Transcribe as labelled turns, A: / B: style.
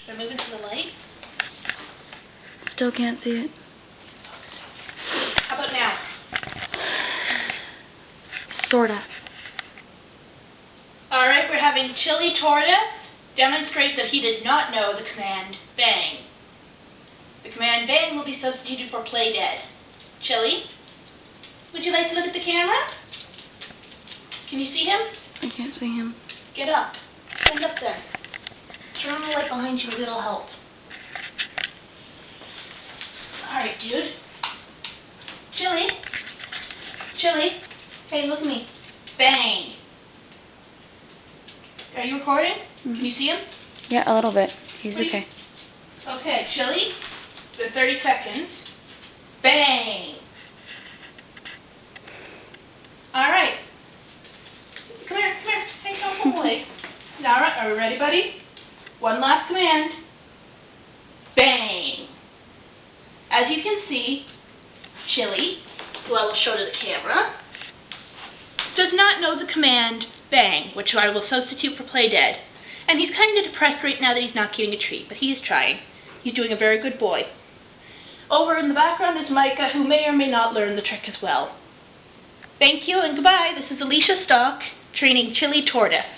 A: Should I move into the light?
B: Still can't see it.
A: How about now?
B: Sorta.
A: Alright, we're having Chili Tortoise demonstrate that he does not know the command bang. The command bang will be substituted for play dead. Chili, would you like to look at the camera? Can you see him?
B: I can't see him.
A: Get up. Stand up then. Turn on the light behind you, it'll help. Alright, dude. Chili. Chili. Hey, look at me. Bang. Are you recording?
B: Mm-hmm.
A: Can you see him?
B: Yeah, a little bit. He's
A: What do you-
B: okay.
A: Okay, Chili. The 30 seconds. Bang. Alright. Come here, come here. Hey, don't go away. Alright, are we ready, buddy? One last command. Bang. As you can see, Chili, who I will show to the camera, does not know the command bang, which I will substitute for play dead. And he's kind of depressed right now that he's not getting a treat, but he is trying. He's doing a very good boy. Over in the background is Micah, who may or may not learn the trick as well. Thank you and goodbye. This is Alicia Stock, training Chili Tortoise.